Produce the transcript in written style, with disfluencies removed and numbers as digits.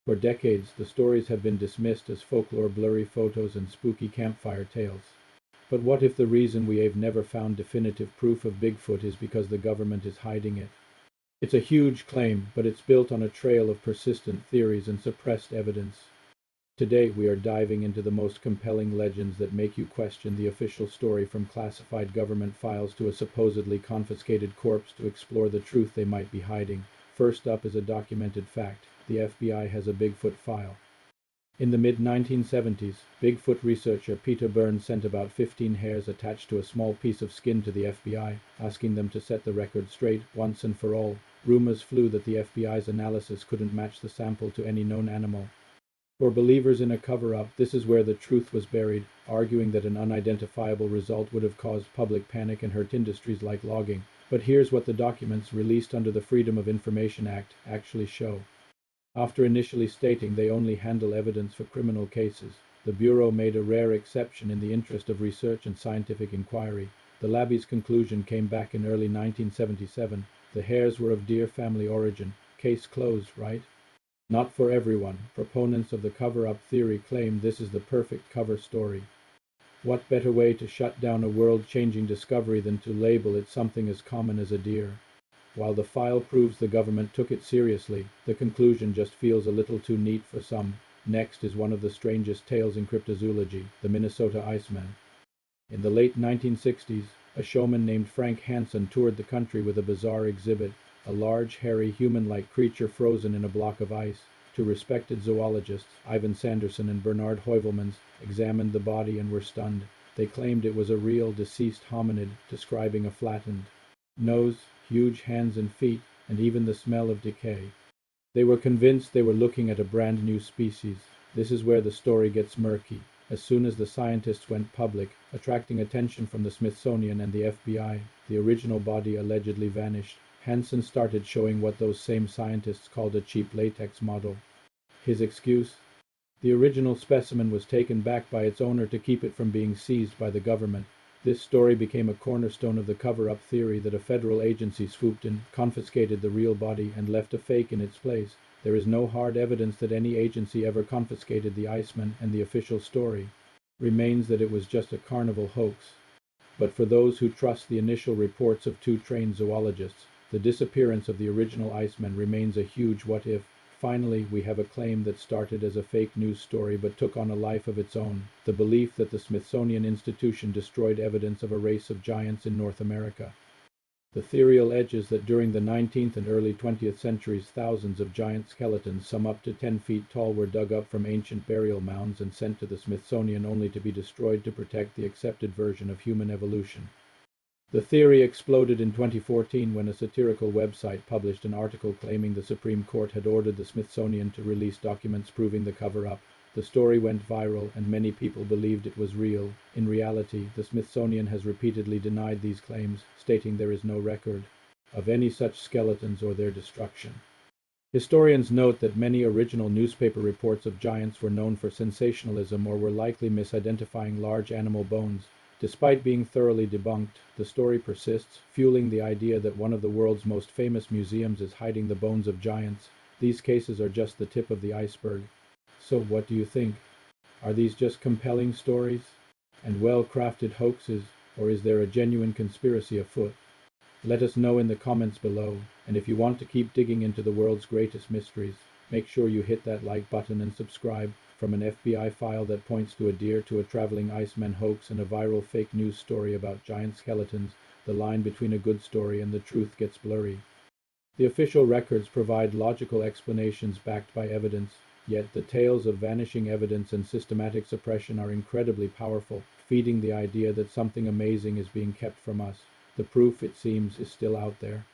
For decades, the stories have been dismissed as folklore, blurry photos, and spooky campfire tales. But what if the reason we have never found definitive proof of Bigfoot is because the government is hiding it? It's a huge claim, but it's built on a trail of persistent theories and suppressed evidence. Today, we are diving into the most compelling legends that make you question the official story, from classified government files to a supposedly confiscated corpse, to explore the truth they might be hiding. First up is a documented fact: the FBI has a Bigfoot file. In the mid-1970s, Bigfoot researcher Peter Burns sent about 15 hairs attached to a small piece of skin to the FBI, asking them to set the record straight once and for all. Rumors flew that the FBI's analysis couldn't match the sample to any known animal. For believers in a cover-up, this is where the truth was buried, arguing that an unidentifiable result would have caused public panic and hurt industries like logging. But here's what the documents, released under the Freedom of Information Act, actually show. After initially stating they only handle evidence for criminal cases, the Bureau made a rare exception in the interest of research and scientific inquiry. The Labby's conclusion came back in early 1977. The hairs were of deer family origin. Case closed, right? Not for everyone. Proponents of the cover-up theory claim this is the perfect cover story. What better way to shut down a world-changing discovery than to label it something as common as a deer? While the file proves the government took it seriously, the conclusion just feels a little too neat for some. Next is one of the strangest tales in cryptozoology: the Minnesota Iceman. In the late 1960s, a showman named Frank Hansen toured the country with a bizarre exhibit: a large, hairy, human-like creature frozen in a block of ice. Two respected zoologists, Ivan Sanderson and Bernard Heuvelmans, examined the body and were stunned. They claimed it was a real, deceased hominid, describing a flattened nose, huge hands and feet, and even the smell of decay. They were convinced they were looking at a brand new species. This is where the story gets murky. As soon as the scientists went public, attracting attention from the Smithsonian and the FBI, the original body allegedly vanished. Hansen started showing what those same scientists called a cheap latex model. His excuse? The original specimen was taken back by its owner to keep it from being seized by the government. This story became a cornerstone of the cover-up theory that a federal agency swooped in, confiscated the real body, and left a fake in its place. There is no hard evidence that any agency ever confiscated the Iceman, and the official story remains that it was just a carnival hoax. But for those who trust the initial reports of two trained zoologists, the disappearance of the original Iceman remains a huge what-if. Finally, we have a claim that started as a fake news story but took on a life of its own: the belief that the Smithsonian Institution destroyed evidence of a race of giants in North America. The theory alleges that during the 19th and early 20th centuries, thousands of giant skeletons, some up to 10 feet tall, were dug up from ancient burial mounds and sent to the Smithsonian, only to be destroyed to protect the accepted version of human evolution. The theory exploded in 2014 when a satirical website published an article claiming the Supreme Court had ordered the Smithsonian to release documents proving the cover-up. The story went viral, and many people believed it was real. In reality, the Smithsonian has repeatedly denied these claims, stating there is no record of any such skeletons or their destruction. Historians note that many original newspaper reports of giants were known for sensationalism or were likely misidentifying large animal bones. Despite being thoroughly debunked, the story persists, fueling the idea that one of the world's most famous museums is hiding the bones of giants. These cases are just the tip of the iceberg. So what do you think? Are these just compelling stories and well-crafted hoaxes, or is there a genuine conspiracy afoot? Let us know in the comments below, and if you want to keep digging into the world's greatest mysteries, make sure you hit that like button and subscribe. From an FBI file that points to a deer, to a traveling Iceman hoax, and a viral fake news story about giant skeletons, the line between a good story and the truth gets blurry. The official records provide logical explanations backed by evidence, yet the tales of vanishing evidence and systematic suppression are incredibly powerful, feeding the idea that something amazing is being kept from us. The proof, it seems, is still out there.